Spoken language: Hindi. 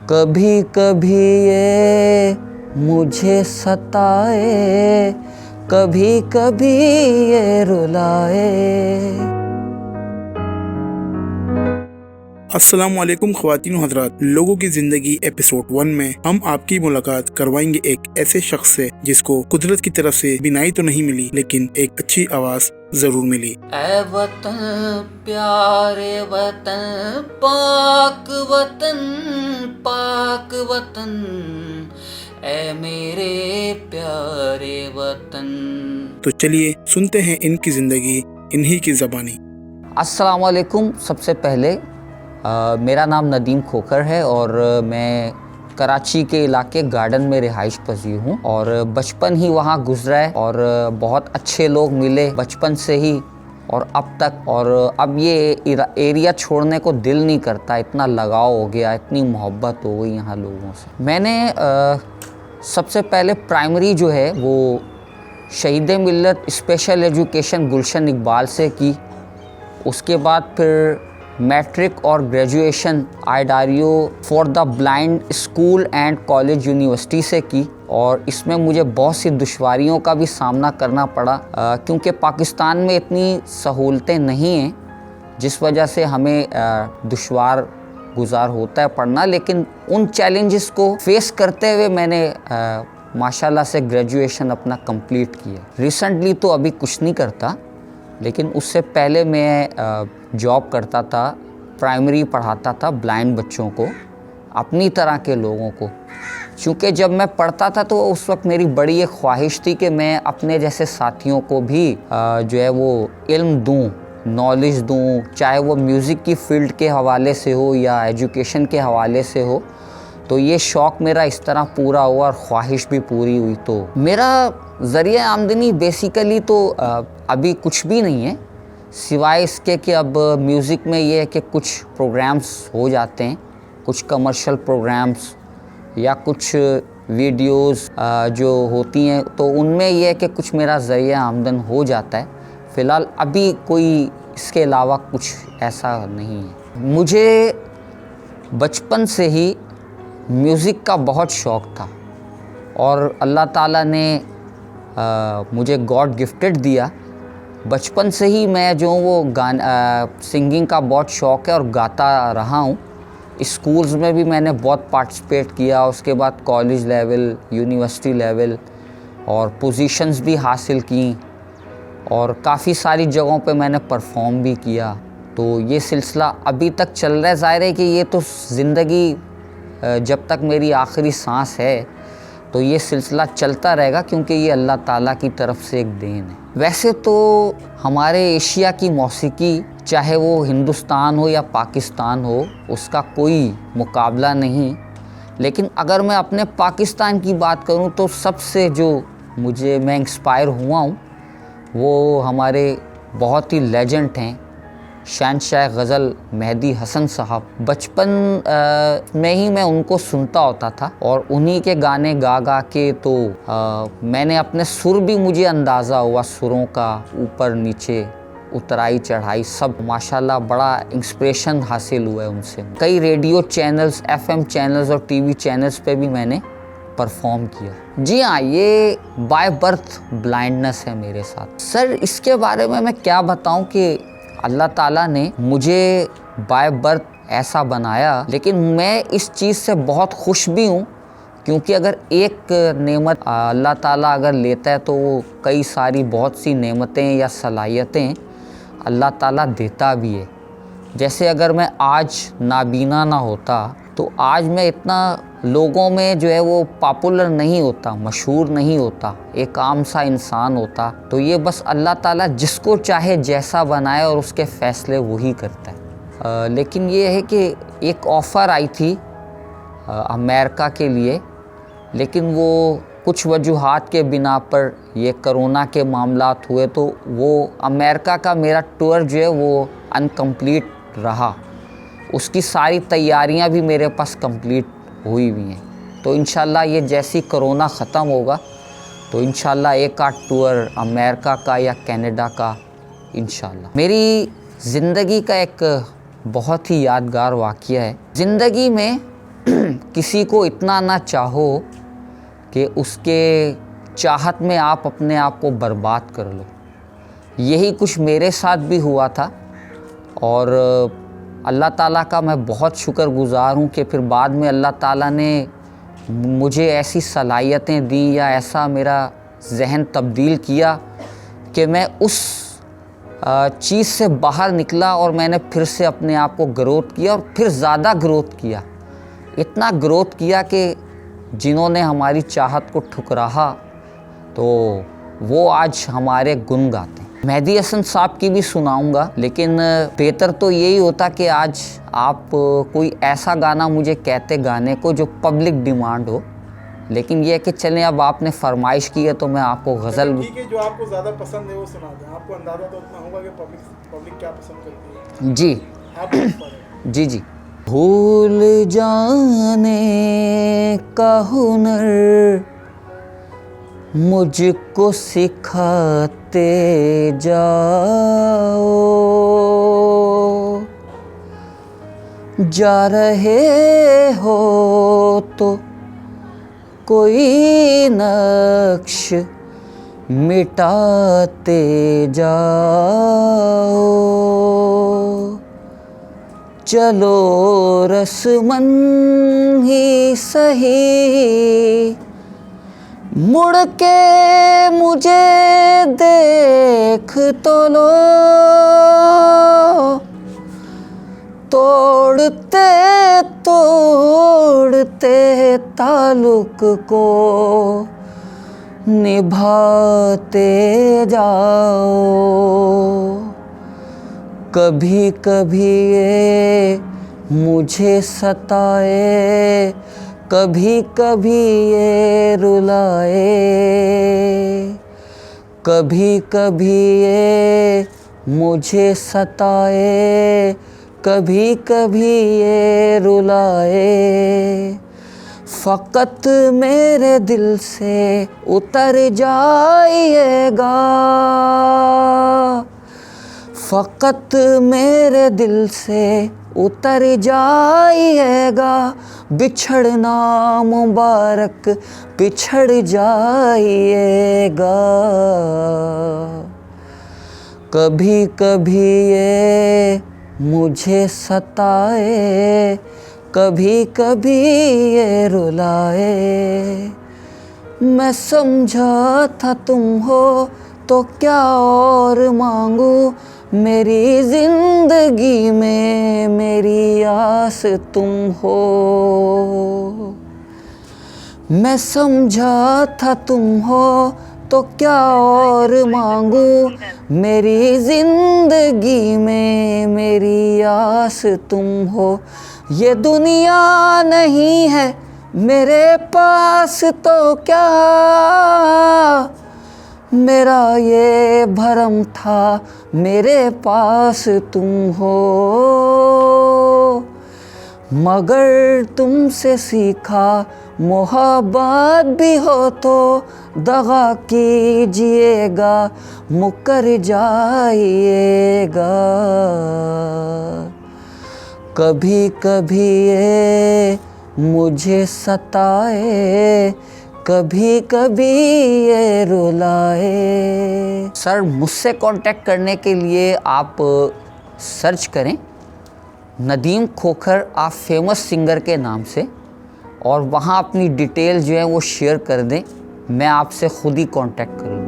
कभी कभी ये मुझे सताए, कभी कभी ये रुलाए। अस्सलाम वालेकुम ख्वातीन हज़रात, लोगों की जिंदगी एपिसोड 1 में हम आपकी मुलाकात करवाएंगे एक ऐसे शख्स से जिसको कुदरत की तरफ से बिनाई तो नहीं मिली लेकिन एक अच्छी आवाज जरूर मिली। ऐ वतन प्यारे वतन, पाक वतन, पाक वतन, ऐ मेरे प्यारे वतन। तो चलिए सुनते हैं इनकी जिंदगी इन्हीं की ज़बानी। अस्सलाम वालेकुम। सबसे पहले मेरा नाम नदीम खोखर है और मैं कराची के इलाके गार्डन में रिहाइश पजीर हूँ और बचपन ही वहाँ गुजरा है और बहुत अच्छे लोग मिले बचपन से ही और अब तक। और अब ये एरिया छोड़ने को दिल नहीं करता, इतना लगाव हो गया, इतनी मोहब्बत हो गई यहाँ लोगों से। मैंने सबसे पहले प्राइमरी जो है वो शहीद मिल्लत स्पेशल एजुकेशन गुलशन इकबाल से की। उसके बाद फिर मैट्रिक और ग्रेजुएशन आईडारियो for the blind school and college university से की। और इसमें मुझे बहुत सी दुश्वारियों का भी सामना करना पड़ा क्योंकि पाकिस्तान में इतनी सहूलतें नहीं हैं, जिस वजह से हमें दुश्वार गुजार होता है पढ़ना। लेकिन उन चैलेंजेस को फेस करते हुए मैंने माशाल्लाह से ग्रेजुएशन अपना कंप्लीट किया। रिसेंटली तो अभी कुछ नहीं करता, लेकिन उससे पहले मैं जॉब करता था, प्राइमरी पढ़ाता था ब्लाइंड बच्चों को, अपनी तरह के लोगों को। क्योंकि जब मैं पढ़ता था तो उस वक्त मेरी बड़ी एक ख्वाहिश थी कि मैं अपने जैसे साथियों को भी जो है वो इल्म दूँ, नॉलेज दूँ, चाहे वो म्यूज़िक की फ़ील्ड के हवाले से हो या एजुकेशन के हवाले से हो। तो ये शौक़ मेरा इस तरह पूरा हुआ और ख्वाहिश भी पूरी हुई। तो मेरा ज़रिया आमदनी बेसिकली तो अभी कुछ भी नहीं है, सिवाय इसके कि अब म्यूज़िक में ये है कि कुछ प्रोग्राम्स हो जाते हैं, कुछ कमर्शियल प्रोग्राम्स या कुछ वीडियोस जो होती हैं, तो उनमें ये है कि कुछ मेरा ज़रिया आमदन हो जाता है। फ़िलहाल अभी कोई इसके अलावा कुछ ऐसा नहीं है। मुझे बचपन से ही म्यूज़िक का बहुत शौक़ था और अल्लाह ताला ने मुझे गॉड गिफ्टेड दिया। बचपन से ही मैं जो वो सिंगिंग का बहुत शौक़ है और गाता रहा हूँ। स्कूल्स में भी मैंने बहुत पार्टिसिपेट किया, उसके बाद कॉलेज लेवल, यूनिवर्सिटी लेवल और पोजीशंस भी हासिल की और काफ़ी सारी जगहों पे मैंने परफॉर्म भी किया। तो ये सिलसिला अभी तक चल रहा है। ज़ाहिर है कि ये तो ज़िंदगी जब तक मेरी आखिरी सांस है तो ये सिलसिला चलता रहेगा, क्योंकि ये अल्लाह ताला की तरफ से एक देन है। वैसे तो हमारे एशिया की मौसीकी, चाहे वो हिंदुस्तान हो या पाकिस्तान हो, उसका कोई मुकाबला नहीं। लेकिन अगर मैं अपने पाकिस्तान की बात करूं तो सबसे जो मैं इंस्पायर हुआ हूं वो हमारे बहुत ही लेजेंड हैं, शहंशाह गज़ल मेहदी हसन साहब। बचपन में ही मैं उनको सुनता होता था और उन्हीं के गाने गा गा के तो मैंने अपने सुर भी, मुझे अंदाज़ा हुआ सुरों का, ऊपर नीचे, उतराई चढ़ाई सब माशाल्लाह बड़ा इंस्पिरेशन हासिल हुआ है उनसे। कई रेडियो चैनल्स, FM चैनल्स और TV चैनल्स पे भी मैंने परफॉर्म किया। जी हाँ, ये बाय बर्थ ब्लाइंडनेस है मेरे साथ। सर इसके बारे में मैं क्या बताऊं कि अल्लाह ताला ने मुझे बाय बर्थ ऐसा बनाया, लेकिन मैं इस चीज़ से बहुत खुश भी हूँ, क्योंकि अगर एक नेमत अल्लाह ताला अगर लेता है तो वो कई सारी बहुत सी नेमतें या सलाहियतें अल्लाह ताला देता भी है। जैसे अगर मैं आज नाबीना ना होता तो आज मैं इतना लोगों में जो है वो पॉपुलर नहीं होता, मशहूर नहीं होता, एक आम सा इंसान होता। तो ये बस अल्लाह ताला जिसको चाहे जैसा बनाए और उसके फ़ैसले वही करता है। लेकिन ये है कि एक ऑफ़र आई थी अमेरिका के लिए, लेकिन वो कुछ वजूहात के बिना पर ये कोरोना के मामलात हुए तो वो अमेरिका का मेरा टूर जो है वो अनकम्प्लीट रहा। उसकी सारी तैयारियां भी मेरे पास कंप्लीट हुई हुई हैं। तो इंशाल्लाह ये जैसी कोरोना ख़त्म होगा तो इंशाल्लाह एक आध टूर अमेरिका का या कनाडा का इंशाल्लाह। मेरी ज़िंदगी का एक बहुत ही यादगार वाक़या है। ज़िंदगी में किसी को इतना ना चाहो कि उसके चाहत में आप अपने आप को बर्बाद कर लो। यही कुछ मेरे साथ भी हुआ था और अल्लाह ताला का मैं बहुत शुक्रगुज़ार हूँ कि फिर बाद में अल्लाह ताला ने मुझे ऐसी सलाहियतें दी या ऐसा मेरा जहन तब्दील किया कि मैं उस चीज़ से बाहर निकला और मैंने फिर से अपने आप को ग्रोथ किया और फिर ज़्यादा ग्रोथ किया। इतना ग्रोथ किया कि जिन्होंने हमारी चाहत को ठुकराहा तो वो आज हमारे गुण गाते हैं। मेहदी हसन साहब की भी सुनाऊंगा, लेकिन बेहतर तो यही होता कि आज आप कोई ऐसा गाना मुझे कहते गाने को जो पब्लिक डिमांड हो। लेकिन ये है कि चलें, अब आपने फरमाइश की है तो मैं आपको गज़ल ठीक है, जो आपको ज़्यादा पसंद है वो सुना दें। आपको अंदाज़ा तो उतना होगा कि पब्लिक क्या पसंद करती है। जी आप जी जी। भूल जाने का हुनर मुझको सिखाते जाओ, जा रहे हो तो कोई नक्श मिटाते जाओ। चलो रस्मन ही सही मुड़ के मुझे देख तो लो, तोड़ते तोड़ते ताल्लुक को निभाते जाओ। कभी कभी ये मुझे सताए, कभी कभी ये रुलाए, कभी कभी ये मुझे सताए, कभी कभी ये रुलाए। फ़कत मेरे दिल से उतर जाइएगा, फ़कत मेरे दिल से उतर जाइएगा। बिछड़ना मुबारक बिछड़ जाइएगा। कभी कभी ये मुझे सताए, कभी कभी ये रुलाए। मैं समझा था तुम हो तो क्या और मांगू, मेरी ज़िंदगी में मेरी आस तुम हो। मैं समझा था तुम हो तो क्या और मांगू, मेरी ज़िंदगी में मेरी आस तुम हो। ये दुनिया नहीं है मेरे पास तो क्या, मेरा ये भरम था मेरे पास तुम हो। मगर तुमसे सीखा मोहब्बत भी हो तो दगा कीजिएगा, मुकर जाइएगा। कभी कभी ये मुझे सताए, कभी कभी ये रुलाए। सर, मुझसे कांटेक्ट करने के लिए आप सर्च करें नदीम खोखर, आप फेमस सिंगर के नाम से, और वहाँ अपनी डिटेल जो है वो शेयर कर दें, मैं आपसे ख़ुद ही कांटेक्ट करूँगा।